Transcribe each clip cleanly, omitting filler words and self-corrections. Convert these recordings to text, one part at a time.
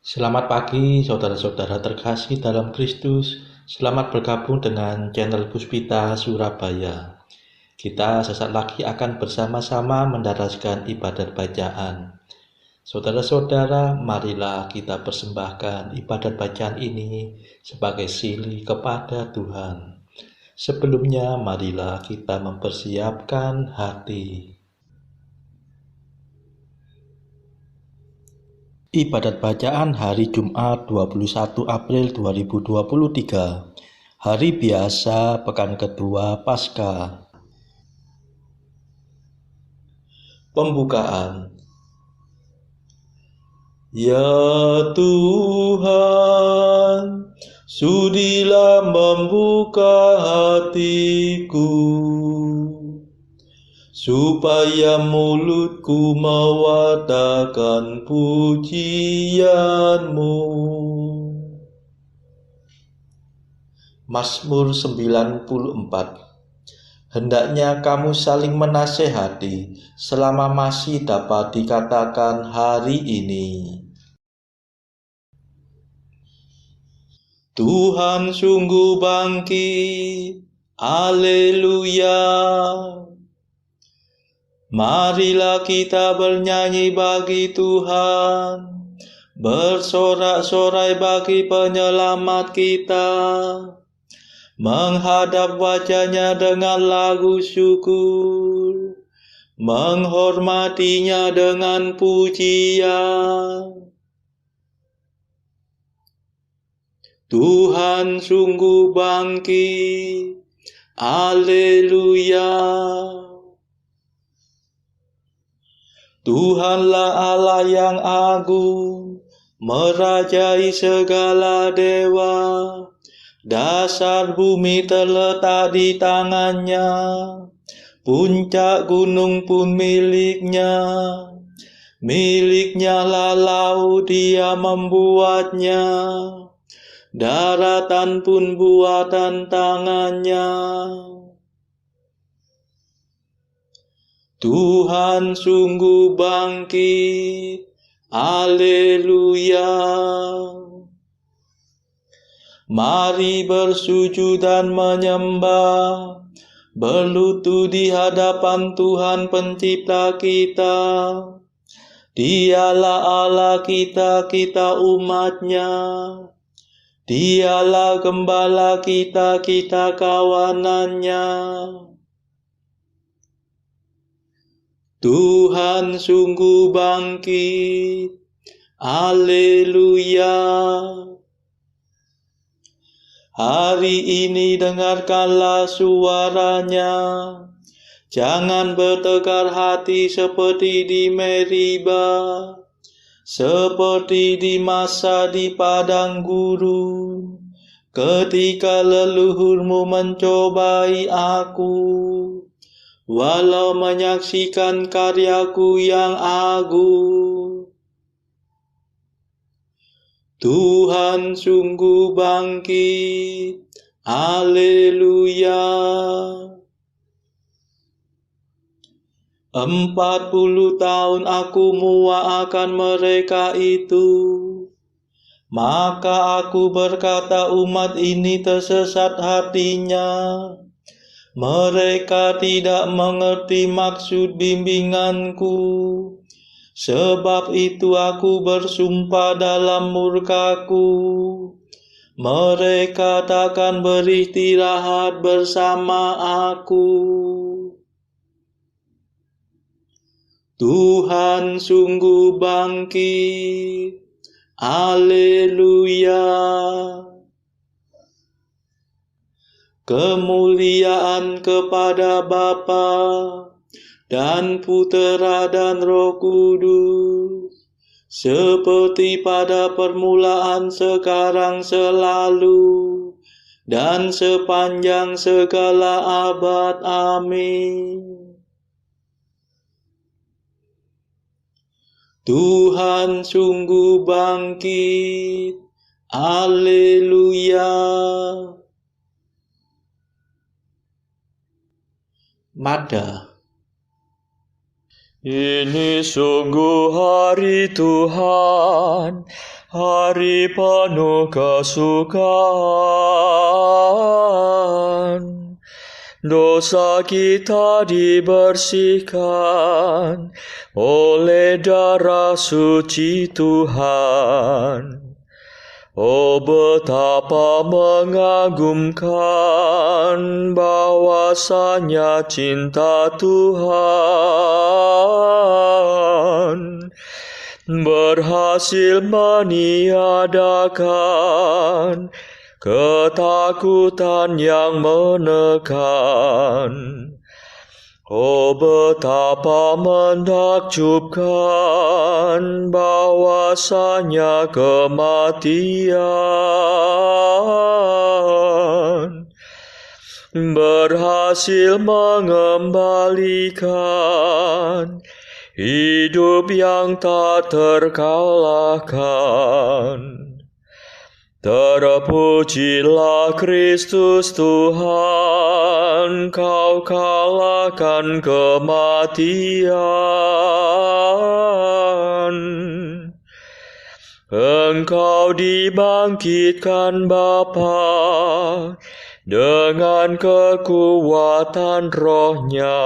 Selamat pagi, saudara-saudara terkasih dalam Kristus. Selamat bergabung dengan channel Puspita Surabaya. Kita sesaat lagi akan bersama-sama mendaraskan ibadat bacaan. Saudara-saudara, marilah kita persembahkan ibadat bacaan ini sebagai sili kepada Tuhan. Sebelumnya, marilah kita mempersiapkan hati. Ibadat bacaan hari Jumat 21 April 2023. Hari biasa pekan kedua Paskah. Pembukaan. Ya Tuhan, sudilah membuka hatiku, supaya mulutku mewartakan pujian-Mu. Mazmur 94. Hendaknya kamu saling menasehati selama masih dapat dikatakan hari ini. Tuhan sungguh bangkit, haleluya. Marilah kita bernyanyi bagi Tuhan, bersorak-sorai bagi penyelamat kita, menghadap wajah-Nya dengan lagu syukur, menghormatinya dengan pujian. Tuhan sungguh bangkit, haleluya. Tuhanlah Allah yang agung, merajai segala dewa. Dasar bumi terletak di tangan-Nya, puncak gunung pun milik-Nya. Milik-Nya lah laut, Dia membuatnya, daratan pun buatan tangan-Nya. Tuhan sungguh bangkit, haleluya. Mari bersujud dan menyembah, berlutut di hadapan Tuhan pencipta kita. Dialah Allah kita, kita umat-Nya. Dialah gembala kita, kita kawanan-Nya. Tuhan sungguh bangkit, haleluya. Hari ini dengarkanlah suara-Nya. Jangan bertegar hati seperti di Meriba, seperti di masa di padang gurun, ketika leluhurmu mencobai aku, walau menyaksikan karyaku yang agung. Tuhan sungguh bangkit, haleluya. 40 tahun aku muak akan mereka itu. Maka aku berkata, umat ini tersesat hatinya. Mereka tidak mengerti maksud bimbinganku. Sebab itu aku bersumpah dalam murkaku, mereka takkan beristirahat bersama aku. Tuhan sungguh bangkit, haleluya. Kemuliaan kepada Bapa dan Putera dan Roh Kudus, seperti pada permulaan, sekarang, selalu, dan sepanjang segala abad. Amin. Tuhan sungguh bangkit, haleluya. Mada. Ini sungguh hari Tuhan, hari penuh kesukaan. Dosa kita dibersihkan oleh darah suci Tuhan. Oh, betapa mengagumkan bahwasanya cinta Tuhan berhasil meniadakan ketakutan yang menekan. Oh, betapa menakjubkan bahwasanya kematian berhasil mengembalikan hidup yang tak terkalahkan. Terpujilah Kristus Tuhan, Kau kalahkan kematian. Engkau dibangkitkan Bapa dengan kekuatan Roh-Nya.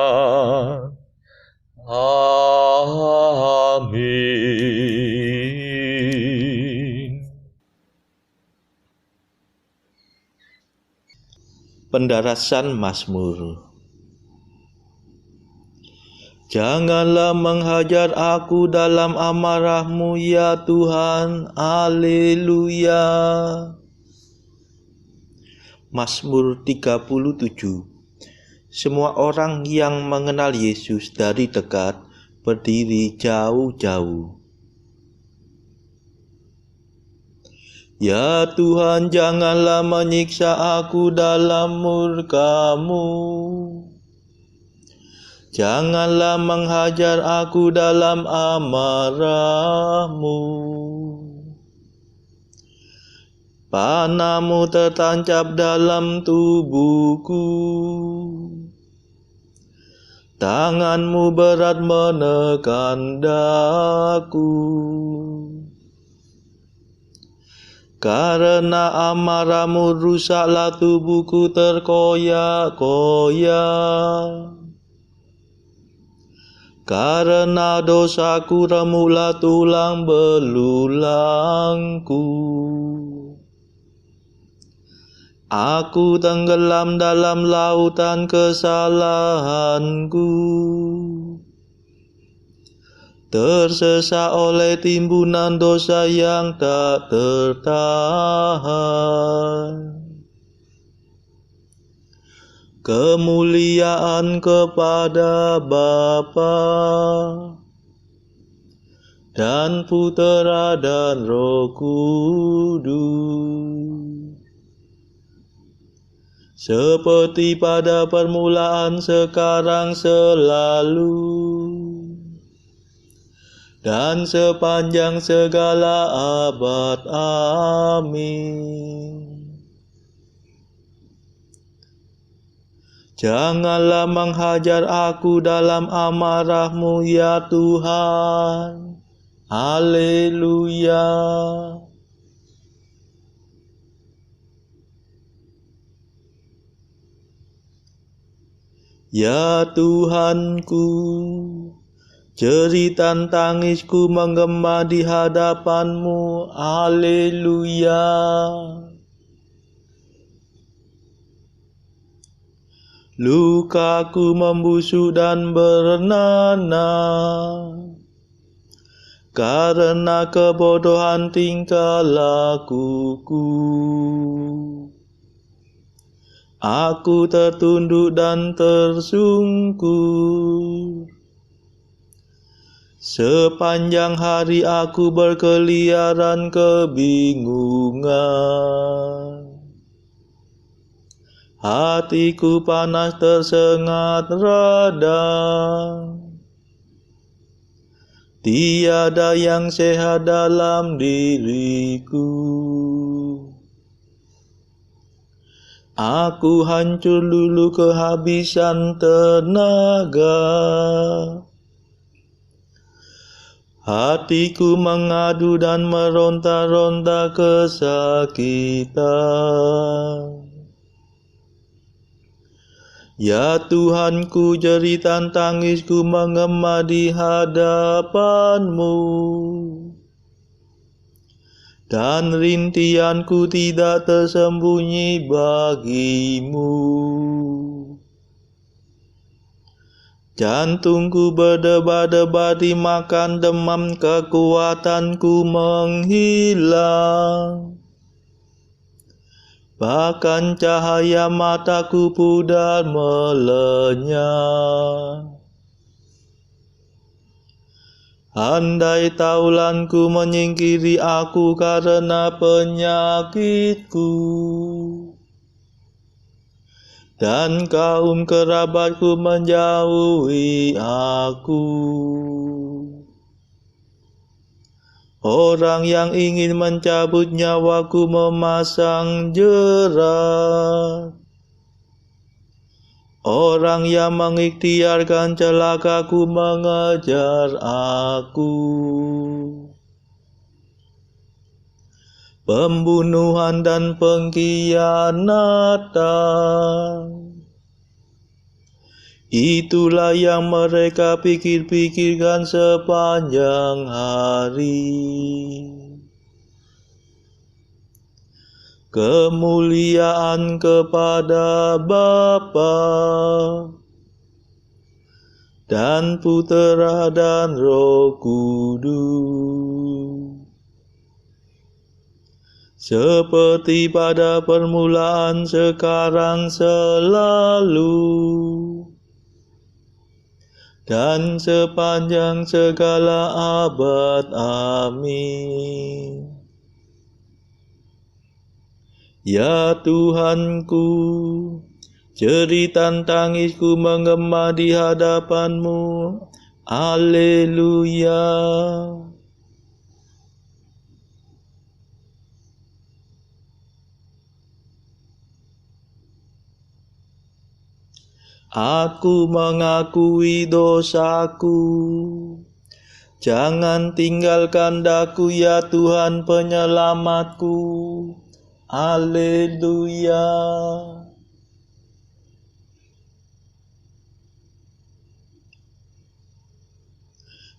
Amin. Pendarasan Mazmur. Janganlah menghajar aku dalam amarah-Mu ya Tuhan. Haleluya. Mazmur 37. Semua orang yang mengenal Yesus dari dekat berdiri jauh-jauh. Ya Tuhan, janganlah menyiksa aku dalam murka-Mu. Janganlah menghajar aku dalam amarah-Mu. Panah-Mu tertancap dalam tubuhku. Tangan-Mu berat menekan daku. Karena amarah-Mu rusaklah tubuhku terkoyak-koyak. Karena dosaku remuklah tulang belulangku. Aku tenggelam dalam lautan kesalahanku. Tersesat oleh timbunan dosa yang tak tertahan. Kemuliaan kepada Bapa dan Putera dan Roh Kudus, seperti pada permulaan, sekarang, selalu, dan sepanjang segala abad. Amin. Janganlah menghajar aku dalam amarah-Mu ya Tuhan. Haleluya. Ya Tuhanku, jeritan tangisku menggema di hadapan-Mu. Haleluya. Lukaku membusuk dan bernanah karena kebodohan tingkah lakuku. Aku tertunduk dan tersungkur. Sepanjang hari aku berkeliaran kebingungan. Hatiku panas tersengat radang. Tiada yang sehat dalam diriku. Aku hancur lulu kehabisan tenaga. Hatiku mengadu dan meronta-ronta kesakitan. Ya Tuhanku, jeritan tangisku mengema di hadapan-Mu, dan rintianku tidak tersembunyi bagi-Mu. Jantungku berdebar-debar dimakan demam, kekuatanku menghilang. Bahkan cahaya mataku pudar melenyap. Andai taulanku menyingkiri aku karena penyakitku, dan kaum kerabatku menjauhi aku. Orang yang ingin mencabut nyawaku memasang jerat. Orang yang mengikhtiarkan celakaku mengejar aku. Pembunuhan dan pengkhianatan, itulah yang mereka pikir-pikirkan sepanjang hari. Kemuliaan kepada Bapa dan Putera dan Roh Kudus, seperti pada permulaan, sekarang, selalu, dan sepanjang segala abad. Amin. Ya Tuhanku, jeritan tangisku mengema di hadapan-Mu. Haleluya. Aku mengakui dosaku. Jangan tinggalkan daku, ya Tuhan penyelamatku. Haleluya.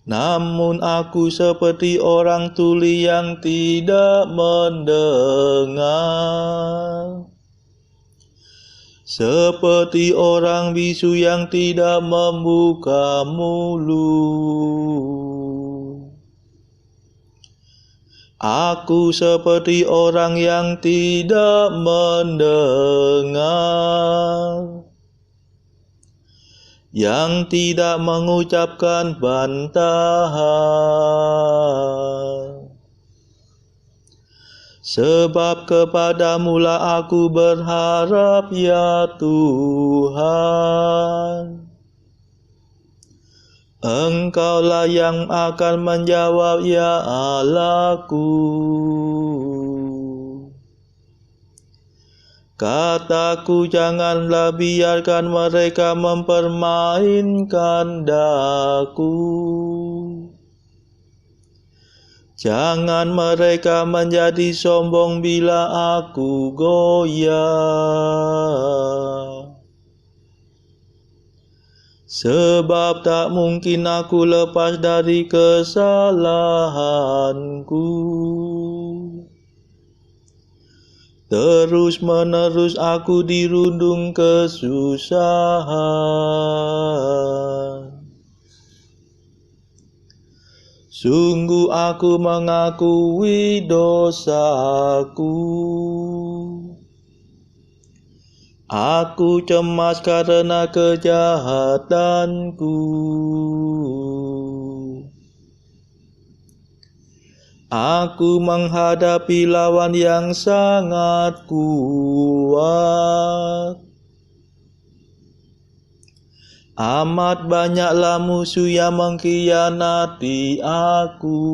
Namun aku seperti orang tuli yang tidak mendengar, seperti orang bisu yang tidak membuka mulut. Aku seperti orang yang tidak mendengar, yang tidak mengucapkan bantahan. Sebab kepadamu-lah aku berharap, ya Tuhan. Engkaulah yang akan menjawab, ya Allahku. Kataku, janganlah biarkan mereka mempermainkan daku. Jangan mereka menjadi sombong bila aku goyah. Sebab tak mungkin aku lepas dari kesalahanku. Terus menerus aku dirundung kesusahan. Sungguh aku mengakui dosaku. Aku cemas karena kejahatanku. Aku menghadapi lawan yang sangat kuat. Amat banyaklah musuh yang mengkhianati aku.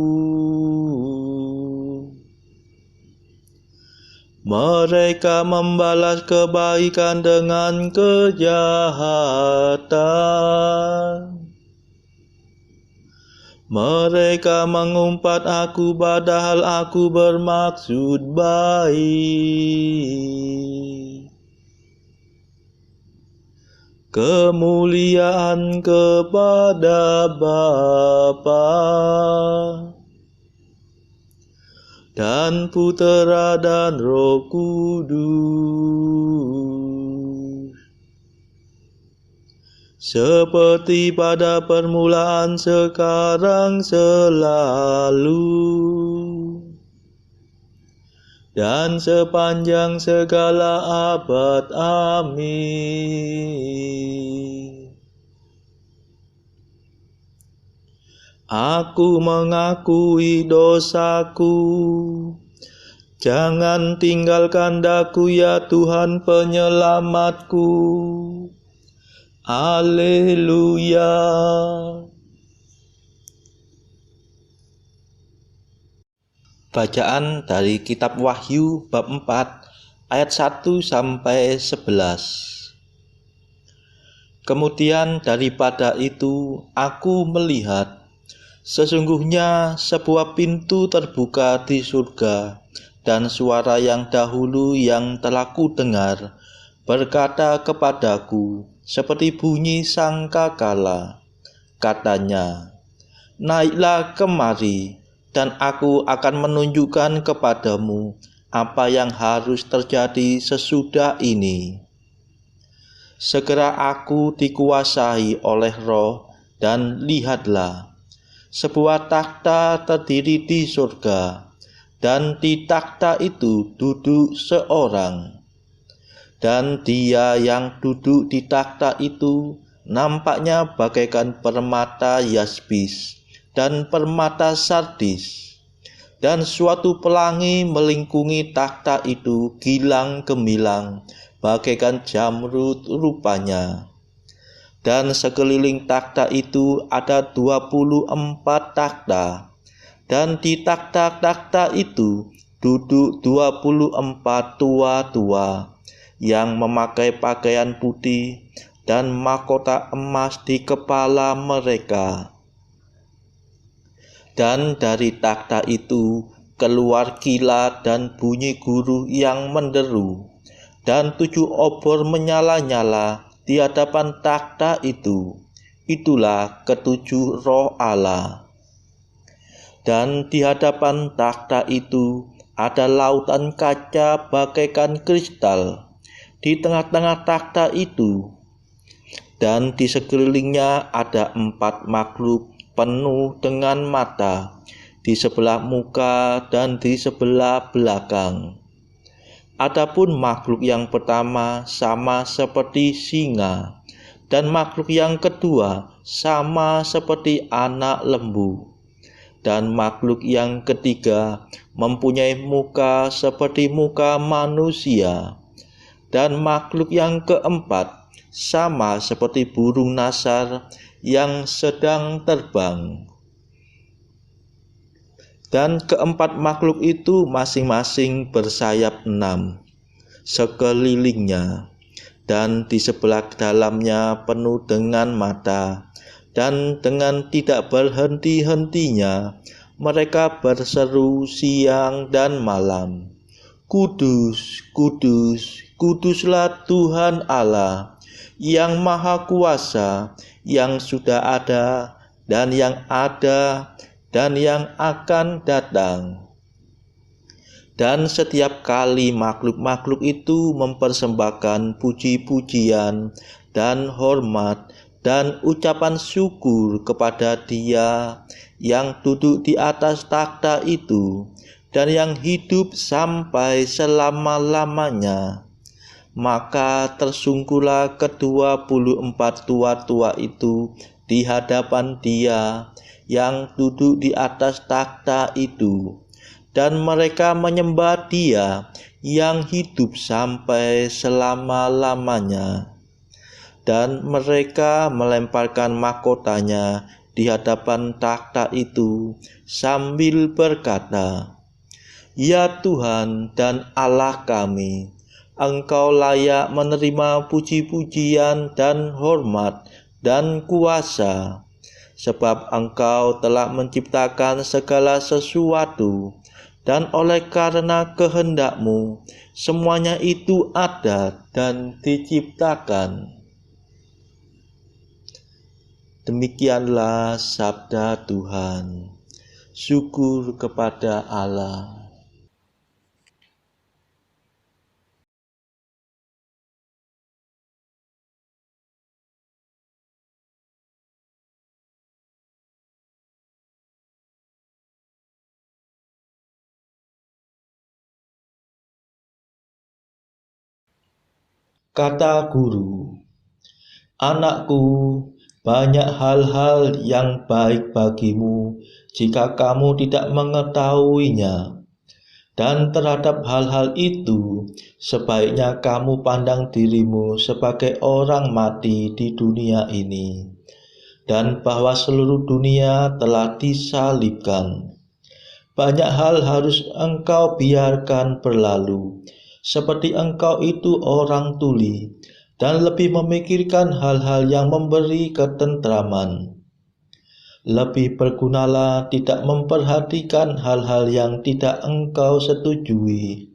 Mereka membalas kebaikan dengan kejahatan. Mereka mengumpat aku padahal aku bermaksud baik. Kemuliaan kepada Bapa dan Putera dan Roh Kudus, seperti pada permulaan, sekarang, selalu, dan sepanjang segala abad. Amin. Aku mengakui dosaku, jangan tinggalkan daku ya Tuhan penyelamatku. Haleluya. Bacaan dari kitab Wahyu bab 4 ayat 1 sampai 11. Kemudian daripada itu aku melihat, sesungguhnya sebuah pintu terbuka di surga, dan suara yang dahulu yang telah kudengar berkata kepadaku seperti bunyi sangkakala. Katanya, naiklah kemari, dan aku akan menunjukkan kepadamu apa yang harus terjadi sesudah ini. Segera aku dikuasai oleh Roh, dan lihatlah, sebuah takhta terdiri di surga, dan di takhta itu duduk seorang. Dan dia yang duduk di takhta itu nampaknya bagaikan permata yaspis dan permata sardis. Dan suatu pelangi melingkungi takhta itu gilang gemilang, bagaikan jamrud rupanya. Dan sekeliling takhta itu ada 24 takhta, dan di takhta-takhta itu duduk 24 tua-tua yang memakai pakaian putih dan mahkota emas di kepala mereka. Dan dari takhta itu keluar kilat dan bunyi guruh yang menderu, dan 7 obor menyala-nyala di hadapan takhta itu. Itulah ketujuh roh Allah. Dan di hadapan takhta itu ada lautan kaca bagaikan kristal di tengah-tengah takhta itu, dan di sekelilingnya ada 4 makhluk penuh dengan mata di sebelah muka dan di sebelah belakang. Adapun makhluk yang pertama sama seperti singa, dan makhluk yang kedua sama seperti anak lembu, dan makhluk yang ketiga mempunyai muka seperti muka manusia, dan makhluk yang keempat sama seperti burung nasar yang sedang terbang. Dan keempat makhluk itu masing-masing bersayap 6 sekelilingnya, dan di sebelah dalamnya penuh dengan mata, dan dengan tidak berhenti-hentinya mereka berseru siang dan malam, Kudus, kudus, kuduslah Tuhan Allah yang Maha Kuasa, yang sudah ada dan yang ada dan yang akan datang. Dan setiap kali makhluk-makhluk itu mempersembahkan puji-pujian dan hormat dan ucapan syukur kepada Dia yang duduk di atas takhta itu dan yang hidup sampai selama-lamanya. Maka tersungkurlah ke-24 tua-tua itu di hadapan Dia yang duduk di atas takhta itu, dan mereka menyembah Dia yang hidup sampai selama-lamanya. Dan mereka melemparkan mahkotanya di hadapan takhta itu sambil berkata, Ya Tuhan dan Allah kami, Engkau layak menerima puji-pujian dan hormat dan kuasa, sebab Engkau telah menciptakan segala sesuatu, dan oleh karena kehendak-Mu, semuanya itu ada dan diciptakan. Demikianlah sabda Tuhan. Syukur kepada Allah. Kata guru, "Anakku, banyak hal-hal yang baik bagimu jika kamu tidak mengetahuinya. Dan terhadap hal-hal itu, sebaiknya kamu pandang dirimu sebagai orang mati di dunia ini, dan bahwa seluruh dunia telah disalibkan. Banyak hal harus engkau biarkan berlalu, seperti engkau itu orang tuli, dan lebih memikirkan hal-hal yang memberi ketentraman. Lebih bergunalah tidak memperhatikan hal-hal yang tidak engkau setujui,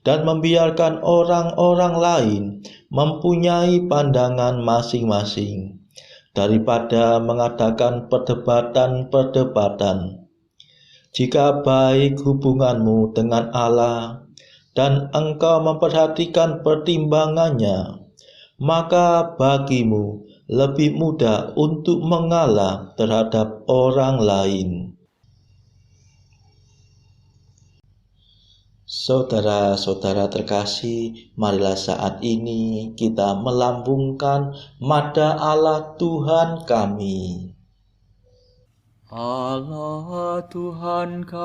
dan membiarkan orang-orang lain mempunyai pandangan masing-masing, daripada mengadakan perdebatan-perdebatan. Jika baik hubunganmu dengan Allah, dan engkau memperhatikan pertimbangannya, maka bagimu lebih mudah untuk mengalah terhadap orang lain." Saudara-saudara terkasih, marilah saat ini kita melambungkan Mada Allah Tuhan kami. Allah Tuhan kami,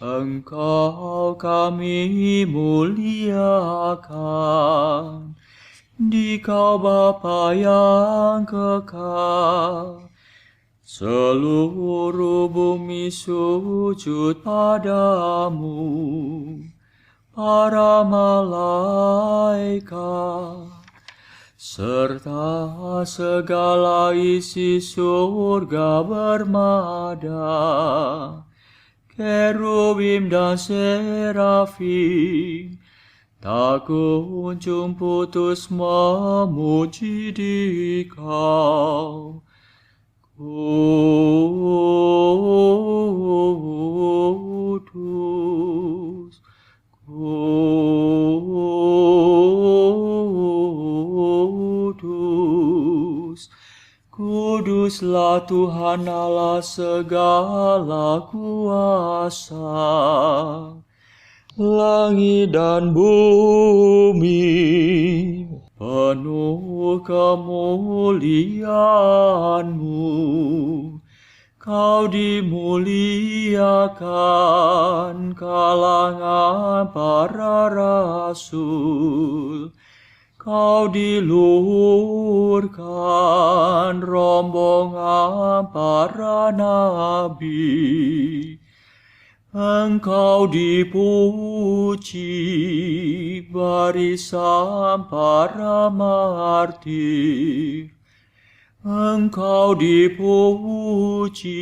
Engkau kami muliakan, Dikau Bapa yang kekal. Seluruh bumi sujud padamu, para malaikat, serta segala isi surga bermada, kerubim dan serafim, tak kunjung putus memuji Dikau. Kudus, kudus, kuduslah Tuhan Allah segala kuasa. Langit dan bumi penuh kemuliaan-Mu. Kau dimuliakan kalangan para rasul. Kau diluhurkan rombongan para nabi. Engkau dipuji barisan para martir. Engkau dipuji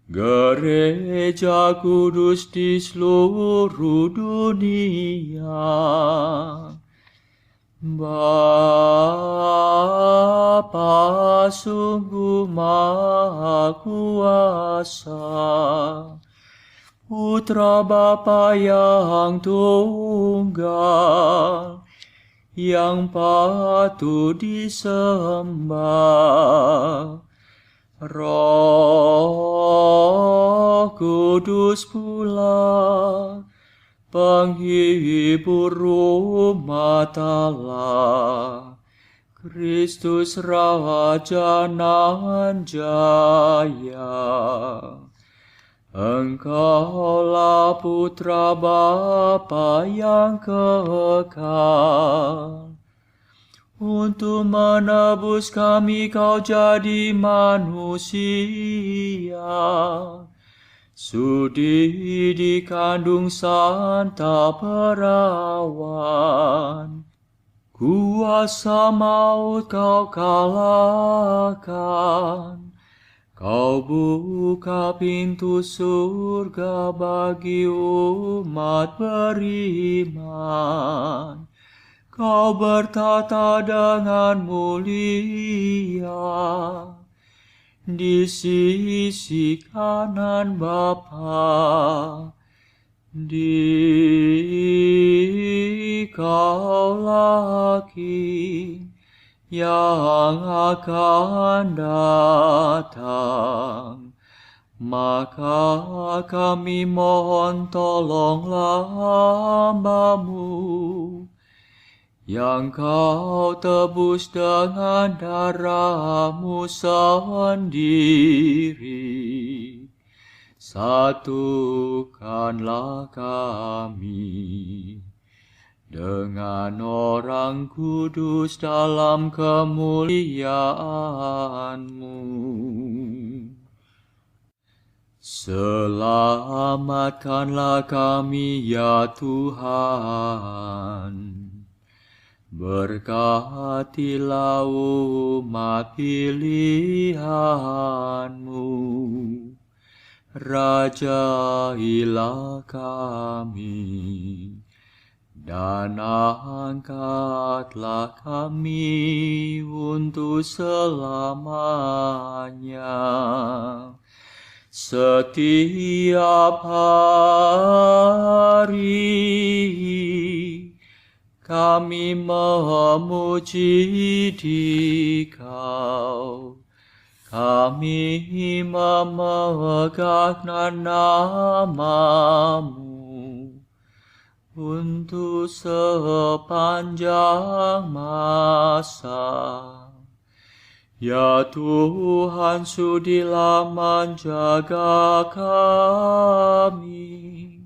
gereja kudus di seluruh dunia. Bapa sungguh Maha Kuasa, Putra Bapa yang tunggal, yang patut disembah. Roh Kudus pula, penghibur umat Allah, Kristus Raja nan jaya. Engkaulah Putra Bapa yang kekal. Untuk menebus kami Kau jadi manusia. Sudi dikandung Santa Perawan. Kuasa maut kau kalahkan. Kau buka pintu surga bagi umat beriman. Kau bertata dengan mulia di sisi kanan Bapa. Dikaulah King yang akan datang. Maka kami mohon tolonglah hamba-Mu yang Kau tebus dengan darah-Mu sendiri. Satukanlah kami dengan orang kudus dalam kemuliaan-Mu. Selamatkanlah kami ya Tuhan. Berkatilah umat pilihan-Mu. Rajailah kami dan angkatlah kami untuk selamanya. Setiap hari kami memuji Dikau. Kami memegang nama-Mu untuk sepanjang masa. Ya Tuhan, sudilah menjaga kami,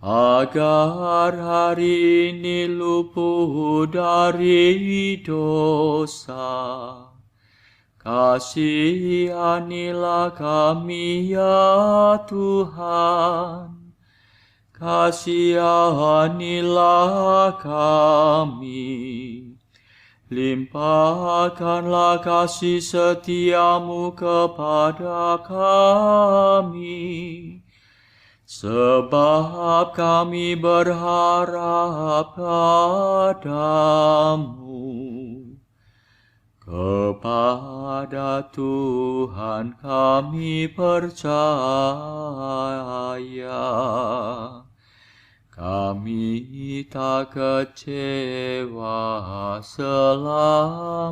agar hari ini luput dari dosa. Kasihanilah kami ya Tuhan, kasihanilah kami. Limpahkanlah kasih setia-Mu kepada kami, sebab kami berharap padamu. Kepada Tuhan kami percaya, kami tak kecewa selamanya.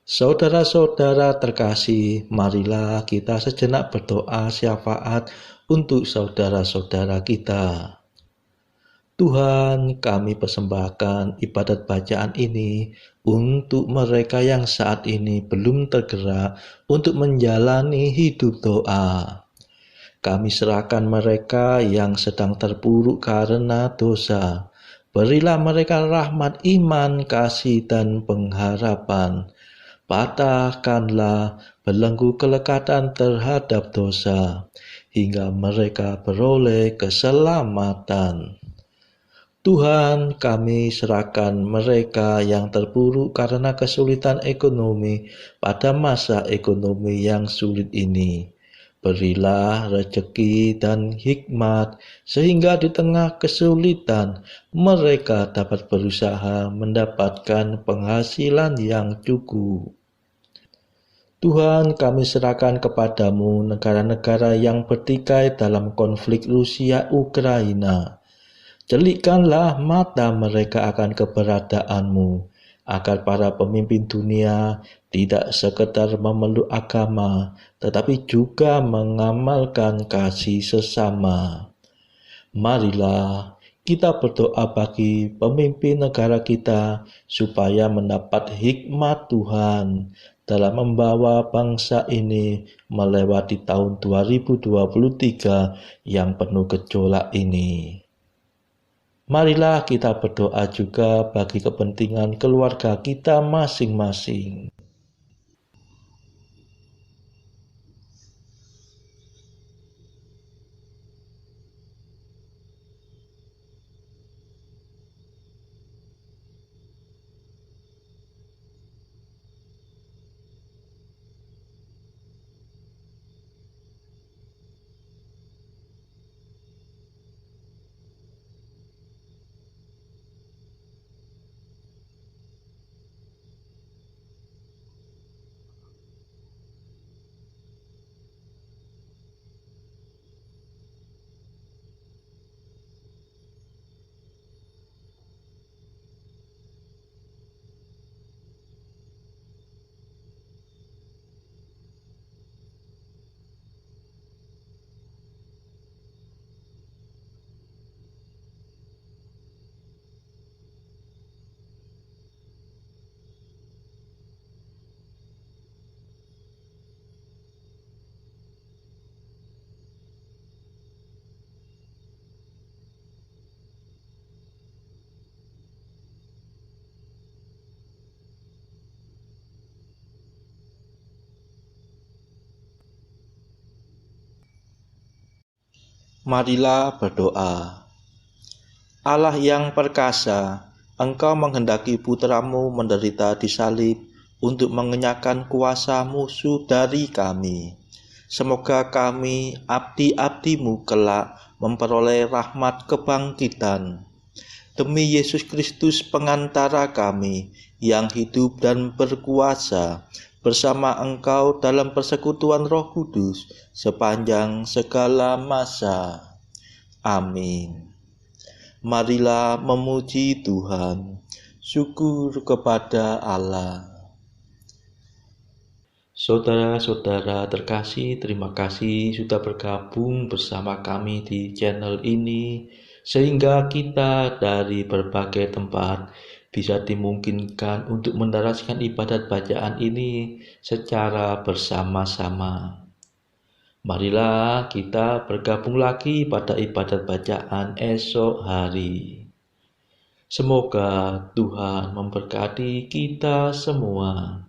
Saudara-saudara terkasih, marilah kita sejenak berdoa syafaat untuk saudara-saudara kita. Tuhan, kami persembahkan ibadat bacaan ini untuk mereka yang saat ini belum tergerak untuk menjalani hidup doa. Kami serahkan mereka yang sedang terpuruk karena dosa. Berilah mereka rahmat iman, kasih, dan pengharapan. Patahkanlah belenggu kelekatan terhadap dosa, hingga mereka beroleh keselamatan. Tuhan, kami serahkan mereka yang terpuruk karena kesulitan ekonomi pada masa ekonomi yang sulit ini. Berilah rezeki dan hikmat, sehingga di tengah kesulitan mereka dapat berusaha mendapatkan penghasilan yang cukup. Tuhan, kami serahkan kepadamu negara-negara yang bertikai dalam konflik Rusia-Ukraina. Celikkanlah mata mereka akan keberadaanmu, agar para pemimpin dunia tidak sekedar memeluk agama, tetapi juga mengamalkan kasih sesama. Marilah kita berdoa bagi pemimpin negara kita, supaya mendapat hikmat Tuhan dalam membawa bangsa ini melewati tahun 2023 yang penuh gejolak ini. Marilah kita berdoa juga bagi kepentingan keluarga kita masing-masing. Marilah berdoa. Allah yang perkasa, Engkau menghendaki putramu menderita di salib untuk mengenyahkan kuasa musuh dari kami. Semoga kami, abdi-abdimu kelak, memperoleh rahmat kebangkitan. Demi Yesus Kristus pengantara kami, yang hidup dan berkuasa, bersama Engkau dalam persekutuan Roh Kudus, sepanjang segala masa. Amin. Marilah memuji Tuhan. Syukur kepada Allah. Saudara-saudara terkasih, terima kasih sudah bergabung bersama kami di channel ini, sehingga kita dari berbagai tempat bisa dimungkinkan untuk mendaraskan ibadat bacaan ini secara bersama-sama. Marilah kita bergabung lagi pada ibadat bacaan esok hari. Semoga Tuhan memberkati kita semua.